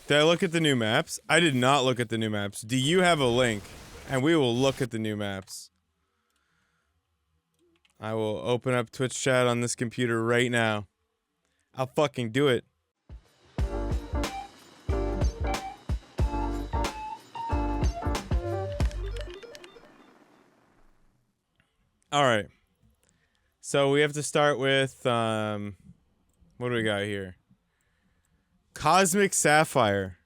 Did I look at the new maps? I did not look at the new maps. Do you have a link? And we will look at the new maps. I will open up Twitch chat on this computer right now. I'll fucking do it. Alright. So we have to start with, what do we got here? Cosmic Sapphire.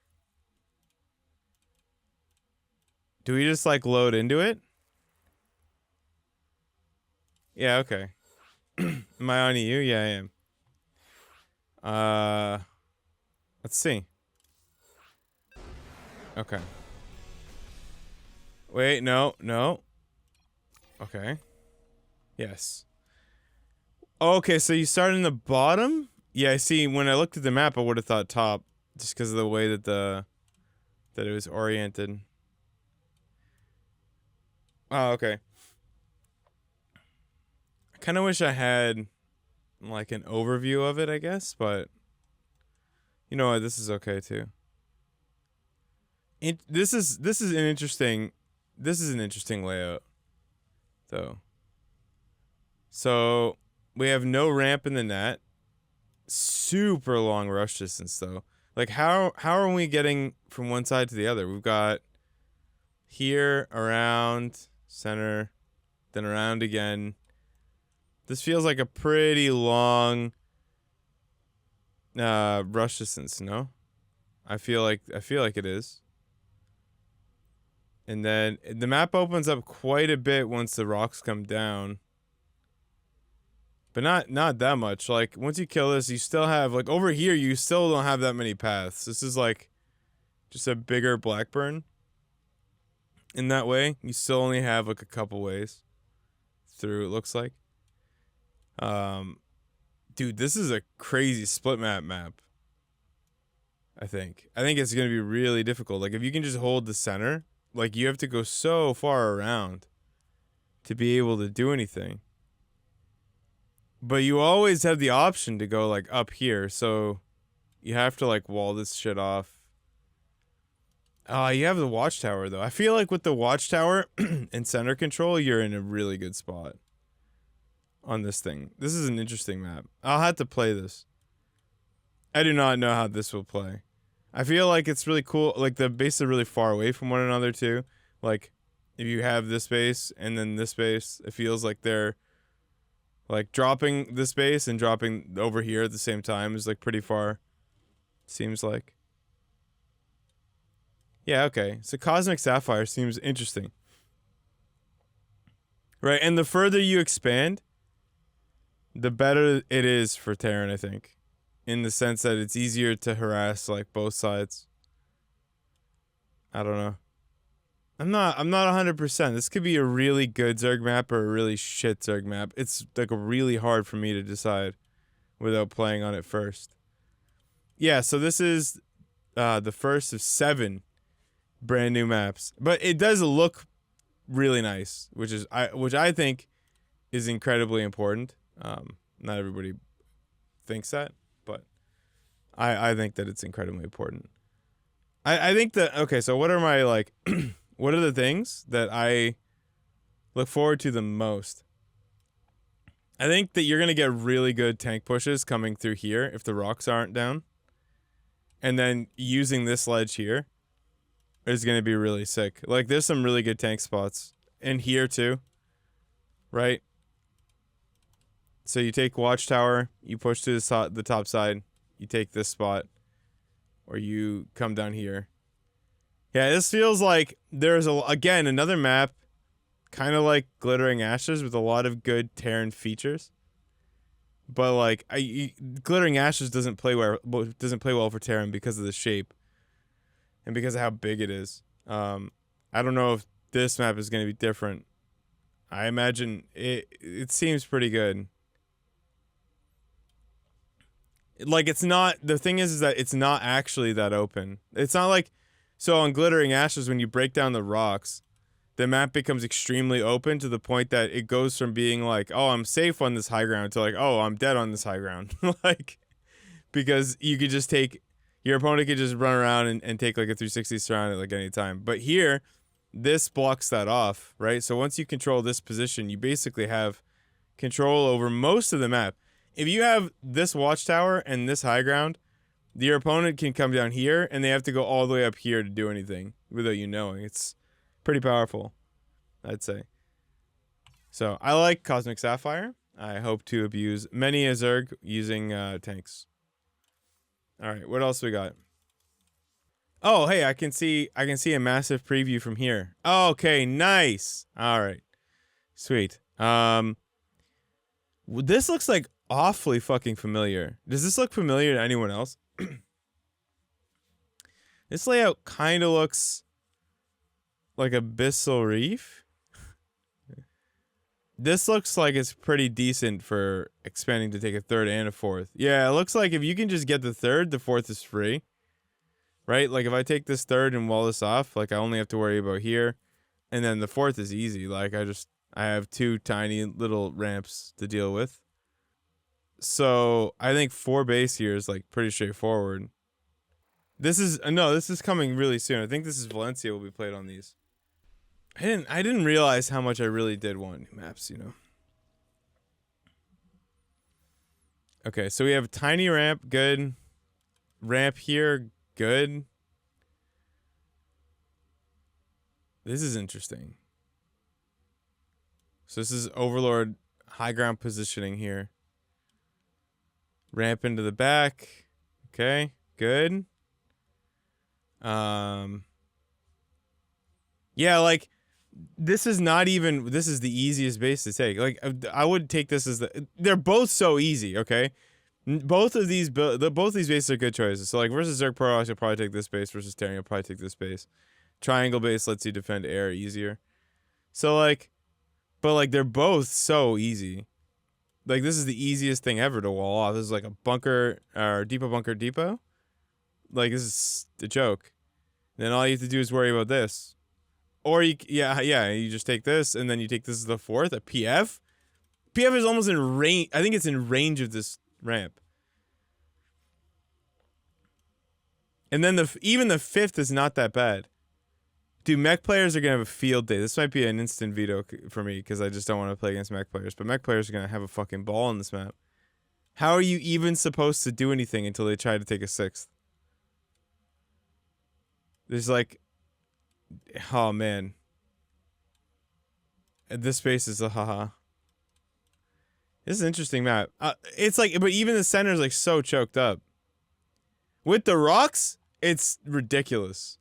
Do we just, like, load into it? Yeah, okay. Am I on EU? Yeah, I am. Let's see. Okay. Wait, no. Okay. Yes. Okay, so you start in the bottom? Yeah, I see. When I looked at the map, I would have thought top, just because of the way that that it was oriented. Oh, okay. I kind of wish I had like an overview of it, I guess, but you know what? This is okay too. This is an interesting layout, though. So we have no ramp in the net. Super long rush distance though. Like how are we getting from one side to the other? We've got here, around, center, then around again. This feels like a pretty long rush distance, no? I feel like it is. And then the map opens up quite a bit once the rocks come down. But not that much. Like, once you kill this, you still have, like, over here, you still don't have that many paths. This is, like, just a bigger Blackburn. In that way, you still only have, like, a couple ways through, it looks like. Dude, this is a crazy split map. I think it's going to be really difficult. Like, if you can just hold the center, like, you have to go so far around to be able to do anything. But you always have the option to go, like, up here, so you have to, like, wall this shit off. You have the watchtower, though. I feel like with the watchtower and center control, you're in a really good spot on this thing. This is an interesting map. I'll have to play this. I do not know how this will play. I feel like it's really cool. Like, the bases are really far away from one another, too. Like, if you have this base and then this base, it feels like they're like dropping this base and dropping over here at the same time is like pretty far. Seems like. Yeah, okay. So Cosmic Sapphire seems interesting. Right, and the further you expand, the better it is for Terran, I think. In the sense that it's easier to harass like both sides. I don't know. I'm not 100%. This could be a really good Zerg map or a really shit Zerg map. It's like really hard for me to decide without playing on it first. Yeah, so this is the first of 7 brand new maps, but it does look really nice, which I think is incredibly important. Not everybody thinks that, but I think that it's incredibly important. I think that, okay, so what are my like what are the things that I look forward to the most? I think that you're going to get really good tank pushes coming through here if the rocks aren't down. And then using this ledge here is going to be really sick. Like, there's some really good tank spots. And here, too. Right? So you take Watchtower, you push to the top side, you take this spot, or you come down here. Yeah, this feels like there's, again, another map, kind of like Glittering Ashes, with a lot of good Terran features. But, like, Glittering Ashes doesn't play well for Terran because of the shape. And because of how big it is. I don't know if this map is going to be different. I imagine it seems pretty good. Like, it's not, the thing is that it's not actually that open. It's not like, so on Glittering Ashes, when you break down the rocks, the map becomes extremely open to the point that it goes from being like, oh, I'm safe on this high ground to like, oh, I'm dead on this high ground. Like, because you could just take, your opponent could just run around and take like a 360 surround at like any time. But here, this blocks that off, right? So once you control this position, you basically have control over most of the map. If you have this watchtower and this high ground, your opponent can come down here and they have to go all the way up here to do anything without you knowing. It's pretty powerful, I'd say. So I like Cosmic Sapphire. I hope to abuse many a Zerg using tanks. All right, what else we got? Oh, hey, I can see a massive preview from here. Okay, nice. All right, sweet. This looks like awfully fucking familiar. Does this look familiar to anyone else? This layout kind of looks like Abyssal Reef. This looks like it's pretty decent for expanding to take a third and a fourth. Yeah, it looks like if you can just get the third, the fourth is free. Right? Like if I take this third and wall this off, like I only have to worry about here. And then the fourth is easy. Like I have 2 tiny little ramps to deal with. So I think 4 base here is like pretty straightforward. This is coming really soon. I think this is Valencia will be played on these. I didn't realize how much I really did want new maps, you know. Okay, so we have a tiny ramp, good. Ramp here, good. This is interesting. So this is Overlord high ground positioning here. Ramp into the back. Okay, good. Yeah, like this is the easiest base to take. Like I would take this as they're both so easy, okay? Both these bases are good choices. So like versus Zerg Protoss, you'll probably take this base. Versus Terran, you'll probably take this base. Triangle base lets you defend air easier. So like, but like they're both so easy. Like this is the easiest thing ever to wall off. This is like a bunker or bunker depot. Like this is a joke. Then all you have to do is worry about this. Or you just take this and then you take this as the fourth, a PF. PF is almost in range. I think it's in range of this ramp. And then even the fifth is not that bad. Dude, mech players are going to have a field day. This might be an instant veto for me because I just don't want to play against mech players. But mech players are going to have a fucking ball on this map. How are you even supposed to do anything until they try to take a sixth? There's like... Oh, man. This space is a haha. This is an interesting map. It's like... But even the center is like so choked up. With the rocks, it's ridiculous.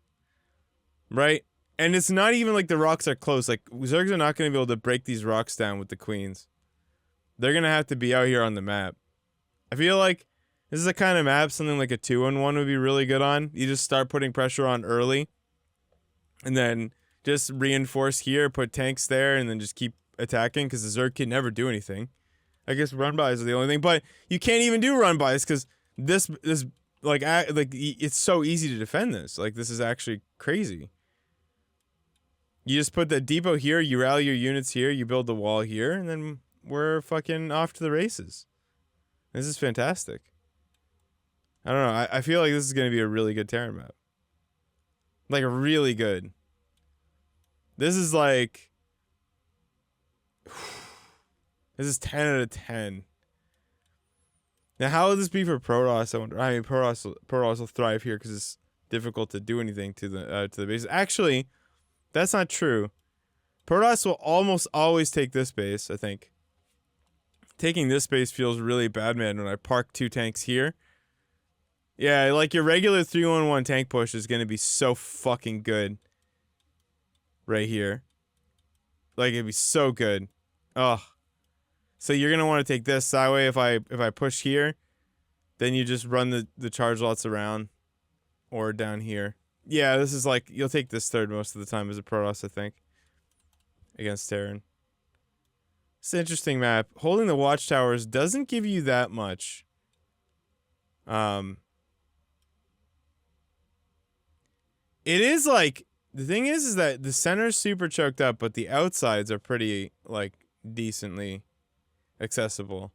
Right? And it's not even like the rocks are close. Like, Zergs are not going to be able to break these rocks down with the queens. They're going to have to be out here on the map. I feel like this is a kind of map something like a 2-on-1 would be really good on. You just start putting pressure on early. And then just reinforce here, put tanks there, and then just keep attacking because the Zerg can never do anything. I guess run-bys are the only thing. But you can't even do run-bys because this like it's so easy to defend this. Like, this is actually crazy. You just put the depot here, you rally your units here, you build the wall here, and then we're fucking off to the races. This is fantastic. I don't know. I feel like this is going to be a really good Terran map. Like, really good. This is like... This is 10 out of 10. Now, how will this be for Protoss? I wonder. I mean, Protoss will thrive here because it's difficult to do anything to the base. Actually... That's not true. Protoss will almost always take this base, I think. Taking this base feels really bad, man, when I park 2 tanks here. Yeah, like your regular 3-1-1 tank push is going to be so fucking good. Right here. Like, it'd be so good. Ugh. So you're going to want to take this. That way, if I push here, then you just run the charge lots around. Or down here. Yeah, this is like, you'll take this third most of the time as a Protoss, I think. Against Terran. It's an interesting map. Holding the watchtowers doesn't give you that much. It is like, the thing is that the center's super choked up, but the outsides are pretty, like, decently accessible.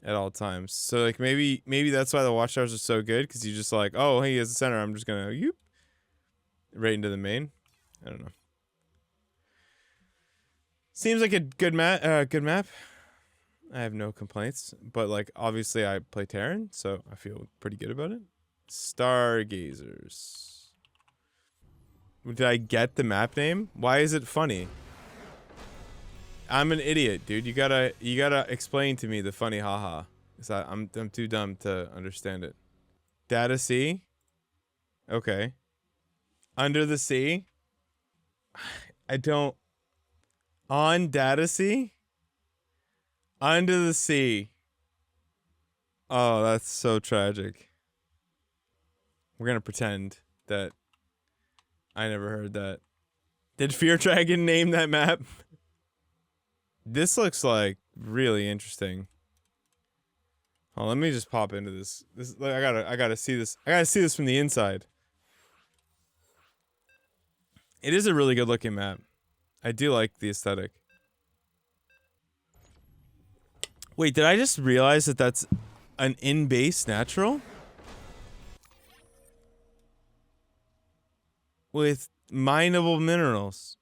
at all times. So like maybe that's why the watchtowers are so good, because you just like, oh hey, he has a center, I'm just gonna yoop right into the main. I don't know. Seems like a good map. Good map. I have no complaints, but like obviously I play Terran, so I feel pretty good about it. Stargazers. Did I get the map name? Why is it funny? I'm an idiot, dude. You gotta explain to me the funny haha. Cause I'm too dumb to understand it. Data sea. Okay. Under the sea. I don't. On data sea. Under the sea. Oh, that's so tragic. We're gonna pretend that I never heard that. Did Fear Dragon name that map? This looks like really interesting. Oh, let me just pop into this. I gotta see this. I gotta see this from the inside. It is a really good looking map. I do like the aesthetic. Wait, did I just realize that that's an in-base natural? With mineable minerals.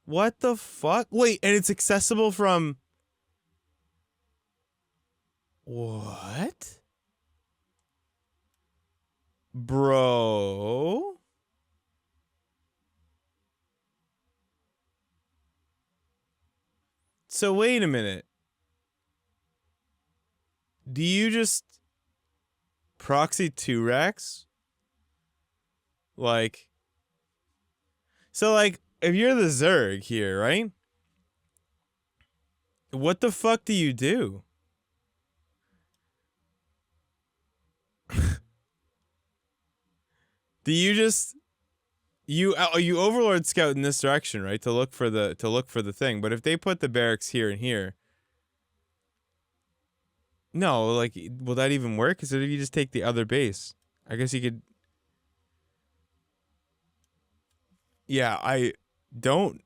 What the fuck? Wait, and it's accessible from... What? Bro? So wait a minute. Do you just proxy 2 racks? Like... So like, if you're the Zerg here, right? What the fuck do you do? Do you just... You overlord scout in this direction, right? To look for the thing. But if they put the barracks here and here, no, like, will that even work? Because if you just take the other base, I guess you could. Yeah, I don't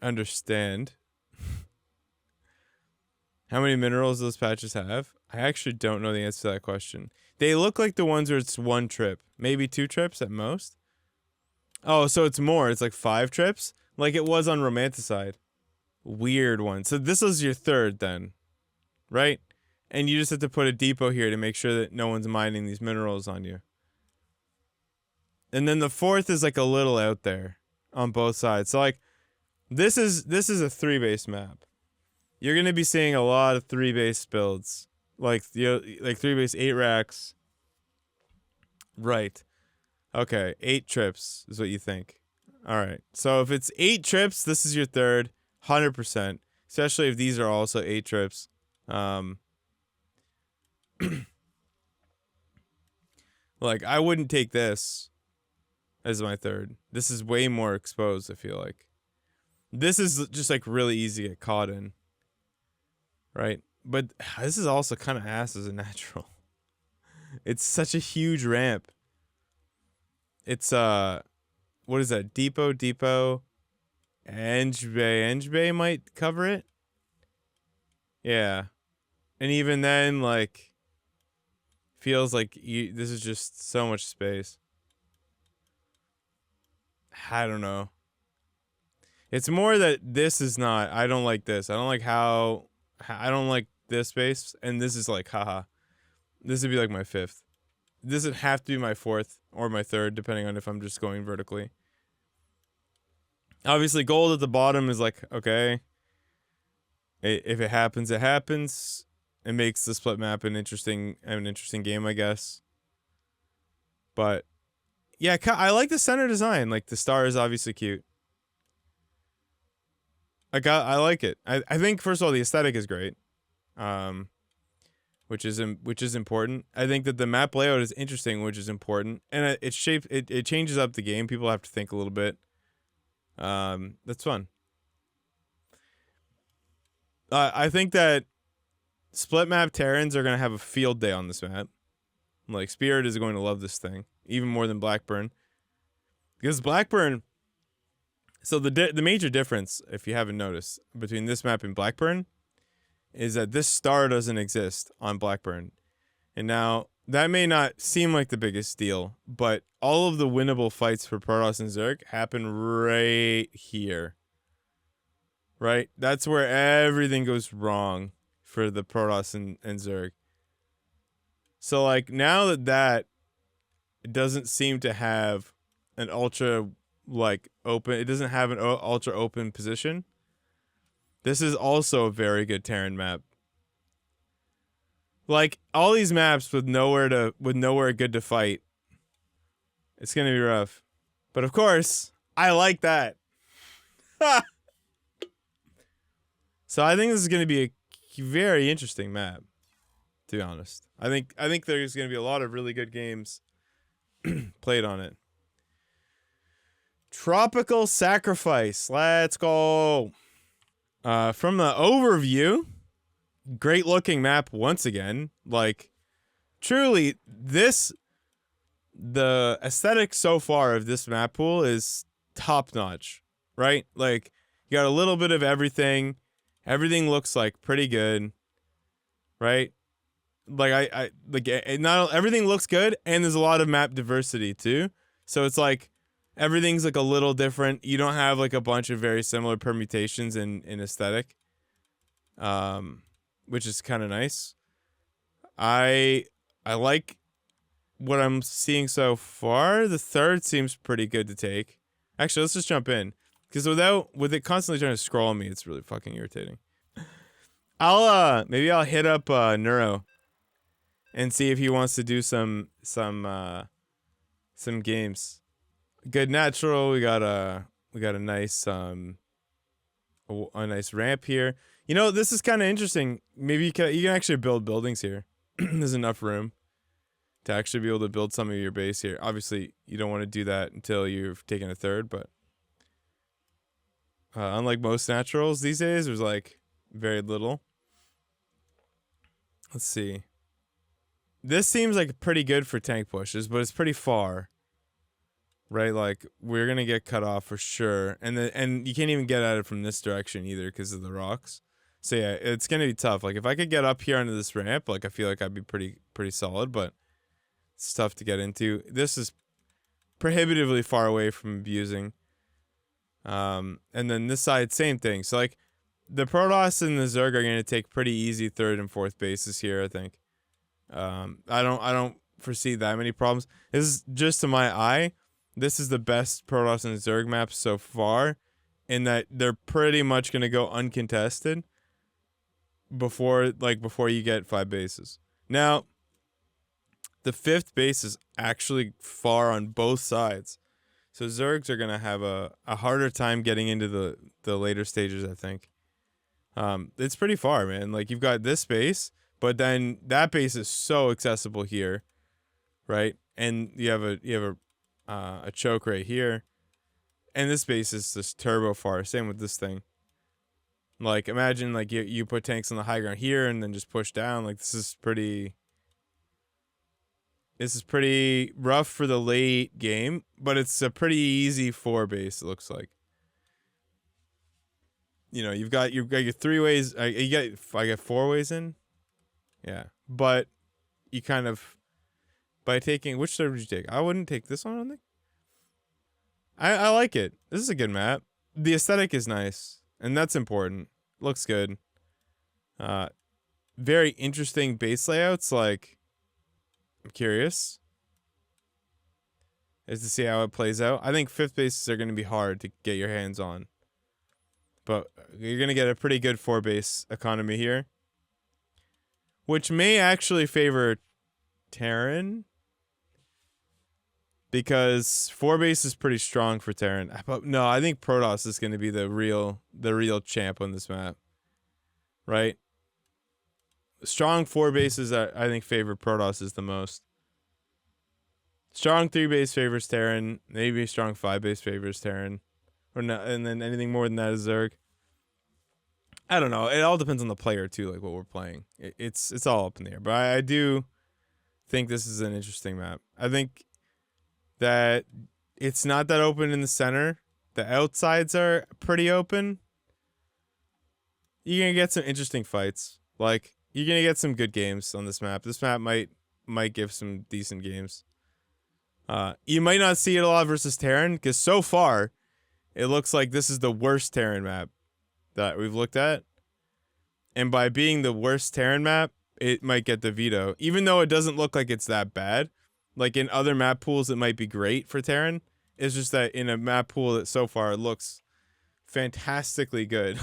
understand how many minerals those patches have. I actually don't know the answer to that question. They look like the ones where it's 1 trip, maybe 2 trips at most. Oh, so it's more. It's like 5 trips? Like it was on Romanticide. Weird one. So this was your 3rd then, right? And you just have to put a depot here to make sure that no one's mining these minerals on you. And then the 4th is like a little out there on both sides. So like this is a 3-base map. You're going to be seeing a lot of 3-base builds. Like 3-base 8 racks. Right. Okay, 8 trips is what you think. All right. So if it's 8 trips, this is your 3rd, 100%. Especially if these are also 8 trips. Like I wouldn't take this as my 3rd. This is way more exposed, I feel like. This is just like really easy to get caught in. Right? But this is also kind of ass as a natural. It's such a huge ramp. It's what is that? Depot, Enge Bay might cover it. Yeah, and even then, like, feels like this is just so much space. I don't know. It's more that this is not. I don't like this. I don't like how. I don't like this space, and this is like, haha. This would be like my 5th. This would have to be my 4th or my 3rd, depending on if I'm just going vertically. Obviously, gold at the bottom is like, okay. If it happens, it happens. It makes the split map an interesting game, I guess. But yeah, I like the center design. Like the star is obviously cute. I like it. I think first of all the aesthetic is great. Which is important. I think that the map layout is interesting, which is important, and it changes up the game. People have to think a little bit. That's fun. I think that split map Terrans are gonna have a field day on this map. Like Spirit is going to love this thing even more than Blackburn, because Blackburn. So the major difference, if you haven't noticed, between this map and Blackburn, is that this star doesn't exist on Blackburn. And now, that may not seem like the biggest deal, but all of the winnable fights for Protoss and Zerg happen right here. Right? That's where everything goes wrong for the Protoss and Zerg. So, like, now that doesn't seem to have an ultra, like, open... It doesn't have an ultra open position. This is also a very good Terran map. Like, all these maps with nowhere good to fight, it's gonna be rough. But of course, I like that. So I think this is gonna be a very interesting map, to be honest. I think there's gonna be a lot of really good games played on it. Tropical Sacrifice. Let's go. From the overview, great looking map once again. Like, truly, the aesthetic so far of this map pool is top notch, right? Like, you got a little bit of everything. Everything looks like pretty good, right? Like not everything looks good, and there's a lot of map diversity too. So it's like everything's like a little different. You don't have like a bunch of very similar permutations in aesthetic, which is kind of nice. I like what I'm seeing so far. The third seems pretty good to take. Actually, let's just jump in, because with it constantly trying to scroll on me, it's really fucking irritating. Maybe I'll hit up Neuro and see if he wants to do some games. Good natural. We got a nice a nice ramp here. You know, this is kind of interesting. Maybe you can actually build buildings here. There's enough room to actually be able to build some of your base here. Obviously, you don't want to do that until you've taken a third, but unlike most naturals these days, there's like very little. Let's see. This seems like pretty good for tank pushes, but it's pretty far. Right? Like, we're going to get cut off for sure. And you can't even get at it from this direction either because of the rocks. So yeah, it's going to be tough. Like, if I could get up here onto this ramp, like, I feel like I'd be pretty solid, but it's tough to get into. This is prohibitively far away from abusing. And then this side, same thing. So, like, the Protoss and the Zerg are going to take pretty easy third and fourth bases here, I think. I don't foresee that many problems. This is just to my eye. This is the best Protoss and Zerg map so far, in that they're pretty much going to go uncontested before you get 5 bases. Now, the 5th base is actually far on both sides. So Zergs are going to have a harder time getting into the later stages, I think. It's pretty far, man. Like, you've got this base, but then that base is so accessible here, right? And you have a choke right here, and this base is just turbo far. Same with this thing. Like, imagine like you put tanks on the high ground here and then just push down. Like, this is pretty rough for the late game, but it's a pretty easy 4 base, it looks like. You know, you've got your 3 ways. I get 4 ways in. Yeah, but you kind of, by taking, which server would you take? I wouldn't take this one, I don't think. I like it. This is a good map. The aesthetic is nice, and that's important. Looks good. Very interesting base layouts. Like, I'm curious as to see how it plays out. I think 5th bases are going to be hard to get your hands on, but you're going to get a pretty good 4 base economy here, which may actually favor Terran, because 4 base is pretty strong for Terran. But no, I think Protoss is going to be the real champ on this map, right? Strong 4 bases that I think favor Protoss is the most. Strong 3 base favors Terran. Maybe strong 5 base favors Terran, or not, and then anything more than that is Zerg. I don't know. It all depends on the player too, like what we're playing. It's all up in the air. But I do think this is an interesting map. I think that it's not that open in the center. The outsides are pretty open. You're gonna get some interesting fights. Like, you're gonna get some good games on this map. This map might give some decent games. You might not see it a lot versus Terran, because so far, it looks like this is the worst Terran map that we've looked at. And by being the worst Terran map, it might get the veto. Even though it doesn't look like it's that bad. Like in other map pools, it might be great for Terran. It's just that in a map pool that so far it looks fantastically good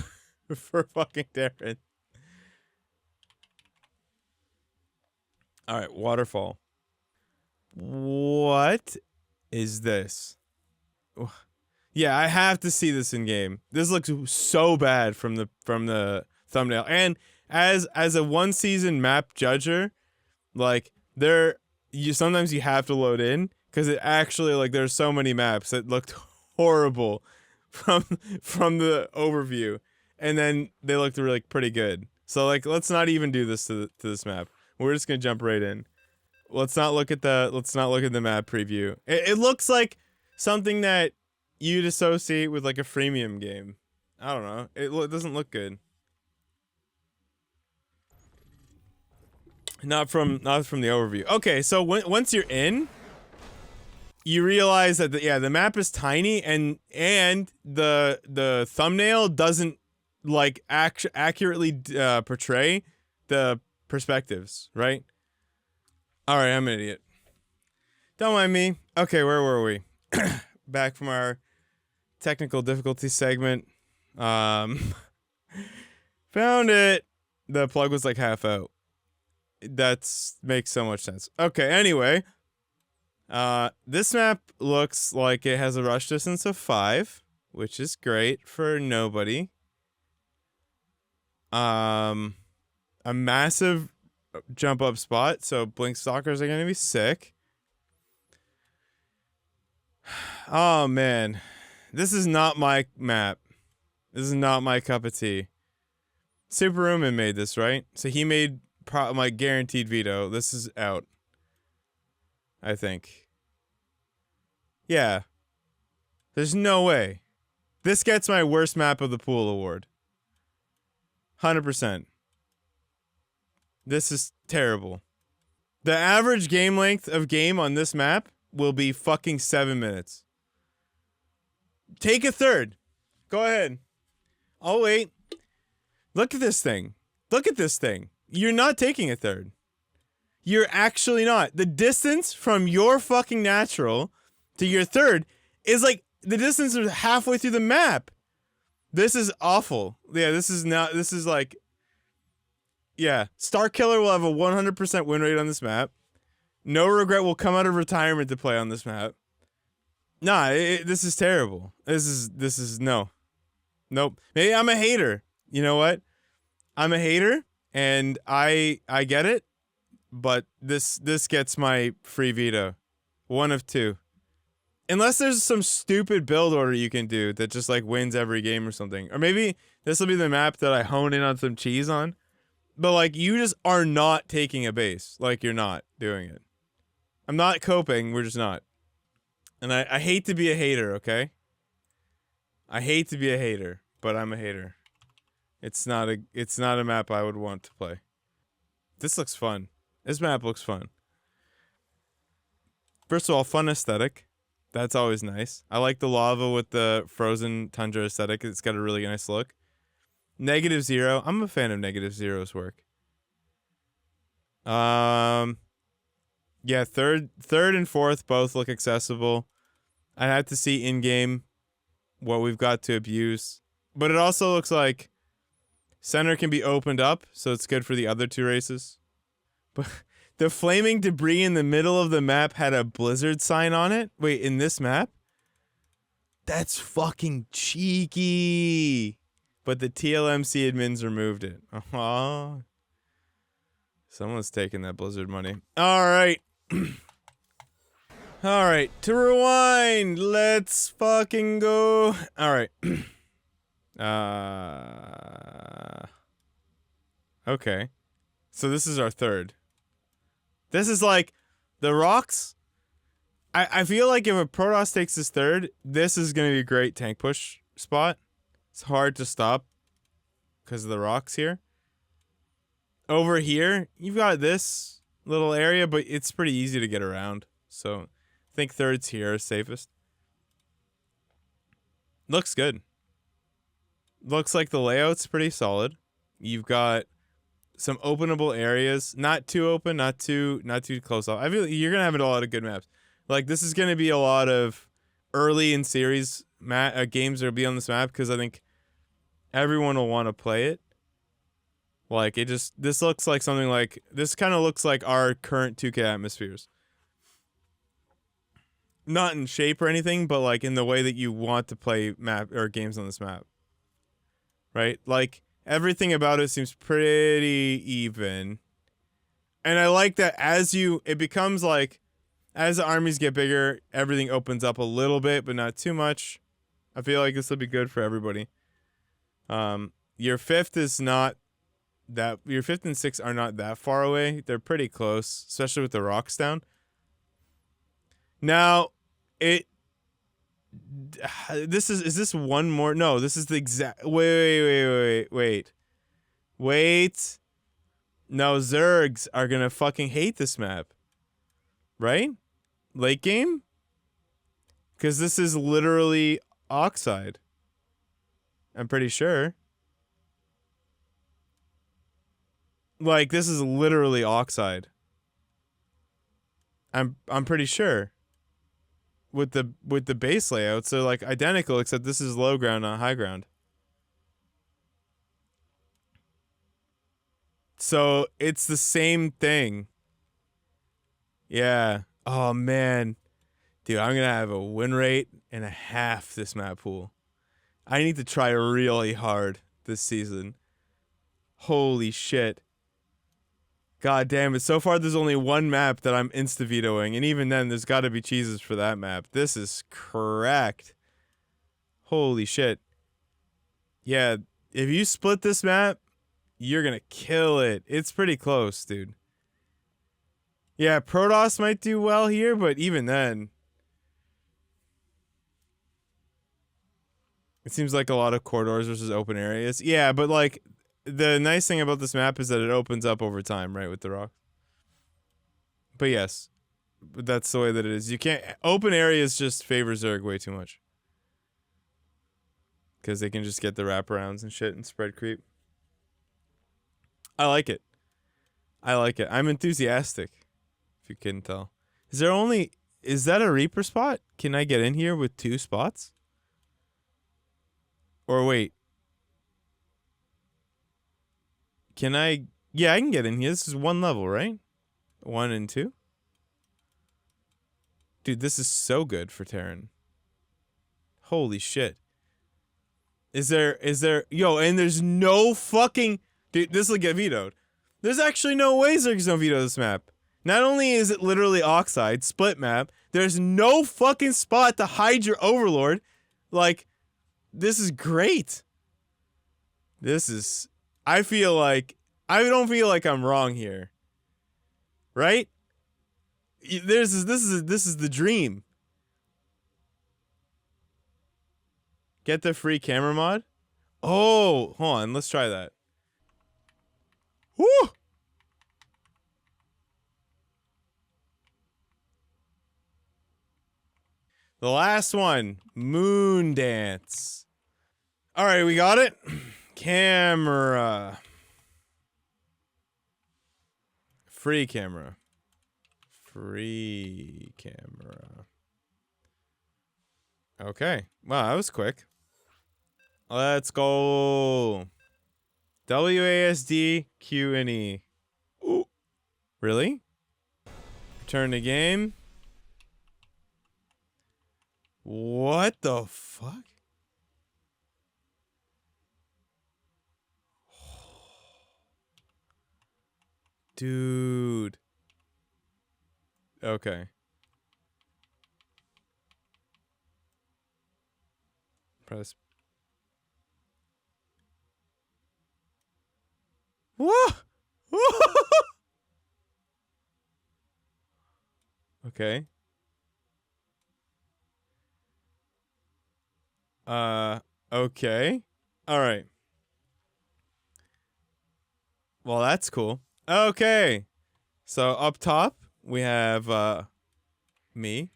for fucking Terran. Alright, Waterfall. What is this? Yeah, I have to see this in game. This looks so bad from the thumbnail. And as a one season map judger, like sometimes you have to load in because it actually, like, there's so many maps that looked horrible from the overview, and then they looked really pretty good. So like, let's not even do this to this map. We're just gonna jump right in. Let's not look at the map preview. It looks like something that you'd associate with like a freemium game. I don't know. It doesn't look good. Not from the overview. Okay, so once you're in, you realize that the map is tiny, and the thumbnail doesn't like accurately portray the perspectives, right? All right, I'm an idiot. Don't mind me. Okay, where were we? Back from our technical difficulty segment. Found it. The plug was like half out. Makes so much sense. Okay, anyway. This map looks like it has a rush distance of 5, which is great for nobody. A massive jump up spot, so Blink Stalkers are gonna be sick. Oh man, this is not my map. This is not my cup of tea. Super Rumen made this, right? So he made my guaranteed veto. This is out, I think. Yeah. There's no way. This gets my worst map of the pool award. 100%. This is terrible. The average game length of game on this map will be fucking 7 minutes. Take a third. Go ahead. I'll wait. Look at this thing. Look at this thing. You're not taking a third. You're actually not. The distance from your fucking natural to your third is like the distance is halfway through the map. This is awful. Yeah, this is like, yeah. Starkiller will have a 100% win rate on this map. No Regret will come out of retirement to play on this map. Nah, this is terrible. This is no. Nope. Maybe I'm a hater. You know what? I'm a hater, and I get it, but this gets my free veto. One of two. Unless there's some stupid build order you can do that just like wins every game or something. Or maybe this will be the map that I hone in on some cheese on. But like, you just are not taking a base. Like, you're not doing it. I'm not coping, we're just not. And I hate to be a hater, okay? I hate to be a hater, but I'm a hater. It's not a map I would want to play. This looks fun. This map looks fun. First of all, fun aesthetic. That's always nice. I like the lava with the frozen tundra aesthetic. It's got a really nice look. -0. I'm a fan of -0's work. Yeah, third and fourth both look accessible. I have to see in game what we've got to abuse. But it also looks like center can be opened up, so it's good for the other two races. But the flaming debris in the middle of the map had a blizzard sign on it. Wait, in this map? That's fucking cheeky. But the TLMC admins removed it. Oh. Someone's taking that Blizzard money. All right. All right. To rewind. Let's fucking go. All right. Okay. So this is our third. This is like the rocks. I feel like if a Protoss takes his third, this is going to be a great tank push spot. It's hard to stop because of the rocks here. Over here, you've got this little area, but it's pretty easy to get around. So I think thirds here are safest. Looks good. Looks like the layout's pretty solid. You've got some openable areas, not too open, not too close off. I feel like you're gonna have a lot of good maps. Like this is gonna be a lot of early in series games that'll be on this map because I think everyone will want to play it. Like this looks like something like this kind of looks like our current 2K atmospheres. Not in shape or anything, but like in the way that you want to play map or games on this map. Right? Like everything about it seems pretty even. And I like that it becomes like as the armies get bigger, everything opens up a little bit, but not too much. I feel like this will be good for everybody. Your fifth and sixth are not that far away. They're pretty close, especially with the rocks down. Now, is this one more? No, this is the exact. Wait. No, Zergs are gonna fucking hate this map, right? Late game, because this is literally Oxide. I'm pretty sure. Like this is literally Oxide. I'm pretty sure. With the base layouts, they're like identical, except this is low ground, not high ground. So it's the same thing. Yeah. Oh man, dude, I'm gonna have a win rate and a half this map pool. I need to try really hard this season. Holy shit. God damn it. So far, there's only one map that I'm insta-vetoing, and even then, there's got to be cheeses for that map. This is correct. Holy shit. Yeah, if you split this map, you're going to kill it. It's pretty close, dude. Yeah, Protoss might do well here, but even then, it seems like a lot of corridors versus open areas. Yeah, but like, the nice thing about this map is that it opens up over time, right, with the rocks. But yes, that's the way that it is. You can't open areas just favor Zerg way too much because they can just get the wraparounds and shit and spread creep. I like it. I'm enthusiastic. If you couldn't tell, is that a Reaper spot? Can I get in here with 2 spots? Or wait, can I? Yeah, I can get in here. This is 1 level, right? 1 and 2. Dude, this is so good for Terran. Holy shit. Is there, yo, and there's no fucking, dude, this will get vetoed. There's actually no way Zergs don't veto this map. Not only is it literally Oxide, split map, there's no fucking spot to hide your Overlord. Like, this is great. I don't feel like I'm wrong here. Right? This is the dream. Get the free camera mod? Oh, hold on, let's try that. Woo! The last one, Moondance. All right, we got it. Camera. Free camera. Free camera. Okay. Wow, that was quick. Let's go. WASD, Q, and E. Ooh. Really? Return to game. What the fuck? Dude. Okay. Press. Whoa! Okay. Okay. All right. Well, that's cool. Okay. So up top, we have me.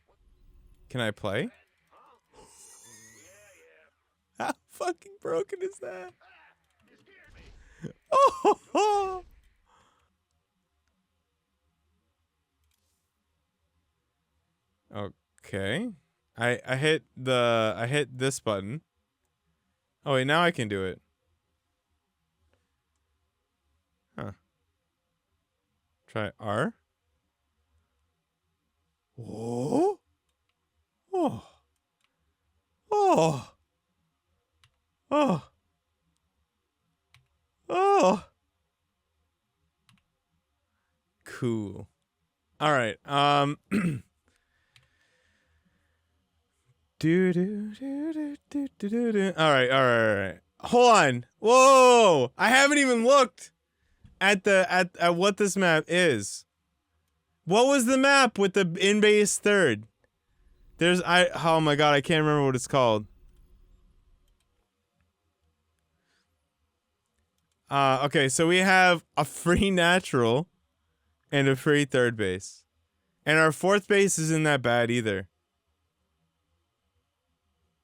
Can I play? How fucking broken is that? Oh. Okay. I hit this button. Oh wait, now I can do it. Huh. Try R. Oh. Oh. Oh. Oh. Oh. Cool. All right. Do do do do do do do do. All right. All right. All right. Hold on. Whoa! I haven't even looked at the at what this map is. What was the map with the in base third? There's oh my god, I can't remember what it's called. Okay, so we have a free natural and a free third base. And our fourth base isn't that bad either.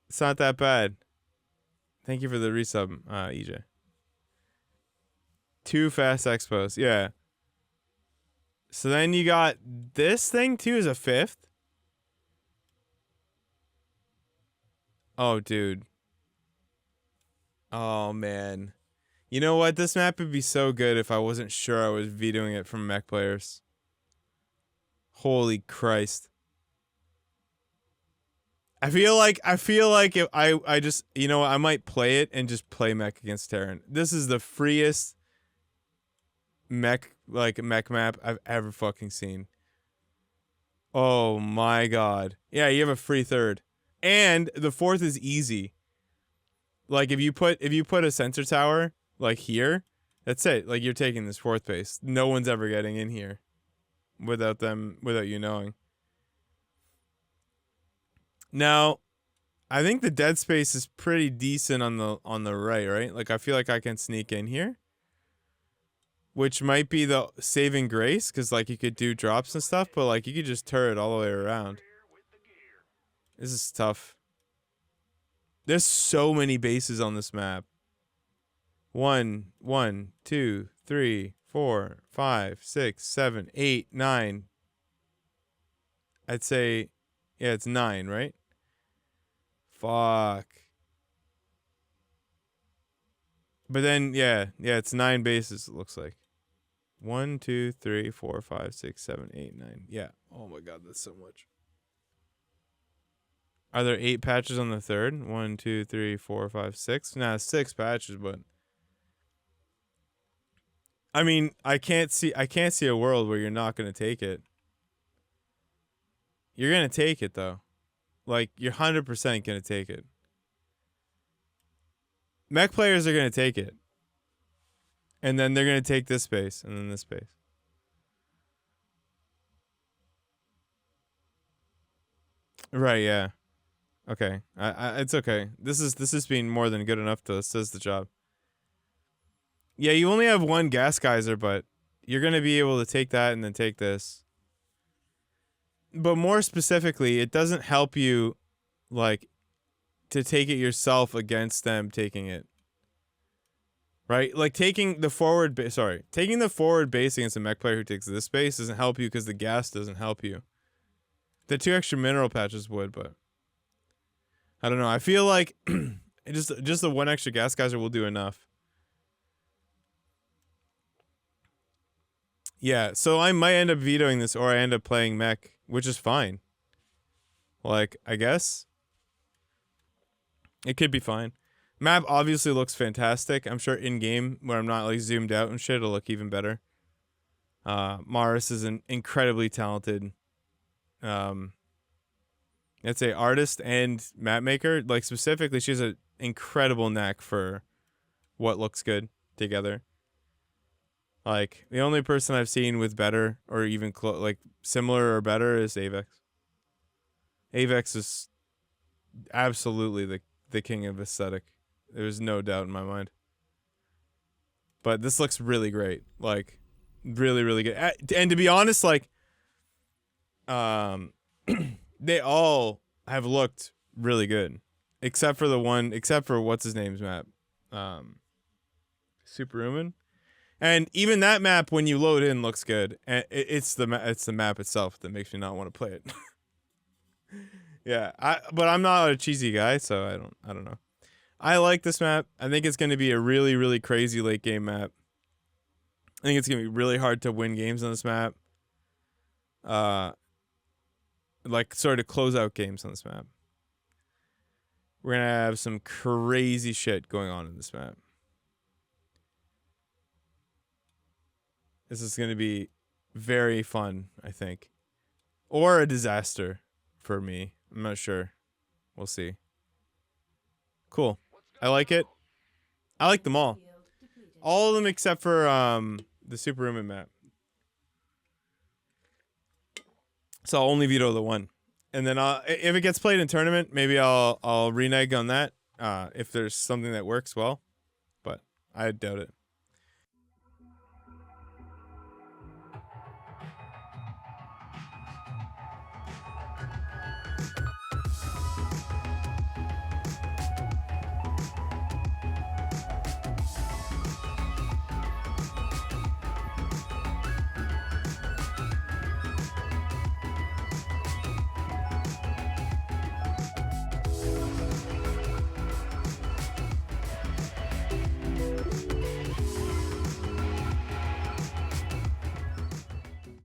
It's not that bad. Thank you for the resub, EJ. 2 fast expos, yeah. So then you got this thing too as a fifth. Oh, dude. Oh, man. You know what? This map would be so good if I wasn't sure I was vetoing it from mech players. Holy Christ. I feel like if I just, you know, I might play it and just play mech against Terran. This is the freest mech map I've ever fucking seen. Oh my god. Yeah, you have a free third. And the fourth is easy. Like if you put a sensor tower like here, that's it. Like you're taking this fourth base. No one's ever getting in here without you knowing. Now, I think the dead space is pretty decent on the right? Like I feel like I can sneak in here. Which might be the saving grace, because like you could do drops and stuff, but like you could just turret all the way around. This is tough. There's so many bases on this map. 1, 2, 3, 4, 5, 6, 7, 8, 9. I'd say, yeah, it's 9, right? Fuck. But then, yeah, it's 9 bases, it looks like. 1, 2, 3, 4, 5, 6, 7, 8, 9. Yeah. Oh my god, that's so much. Are there 8 patches on the third? 1, 2, 3, 4, 5, 6. Nah, 6 patches, but I mean, I can't see a world where you're not gonna take it. You're gonna take it though. Like you're 100% gonna take it. Mech players are gonna take it. And then they're gonna take this space and then this space. Right, yeah. Okay. It's okay. This is being more than good enough to says the job. Yeah, you only have 1 gas geyser, but you're gonna be able to take that and then take this. But more specifically, it doesn't help you like to take it yourself against them taking it. Right? Like taking the forward base against a mech player who takes this base doesn't help you because the gas doesn't help you. The 2 extra mineral patches would, but I don't know. I feel like just the 1 extra gas geyser will do enough. Yeah, so I might end up vetoing this or I end up playing mech, which is fine. Like, I guess it could be fine. Map obviously looks fantastic. I'm sure in game where I'm not like zoomed out and shit, it'll look even better. Maris is an incredibly talented, let's say artist and map maker. Like specifically, she has an incredible knack for what looks good together. Like the only person I've seen with better or even like similar or better is Avex. Avex is absolutely the king of aesthetic. There's no doubt in my mind. But this looks really great. Like, really, really good. And to be honest, like, they all have looked really good. Except for what's his name's map. Superhuman. And even that map, when you load in, looks good. And it's the map itself that makes me not want to play it. Yeah, but I'm not a cheesy guy, so I don't know. I like this map. I think it's going to be a really, really crazy late game map. I think it's going to be really hard to win games on this map. Like sort of close out games on this map. We're going to have some crazy shit going on in this map. This is going to be very fun, I think. Or a disaster for me. I'm not sure. We'll see. Cool. I like it. I like them all. All of them except for the Superhuman map. So I'll only veto the one. And then if it gets played in tournament, maybe I'll renege on that if there's something that works well. But I doubt it.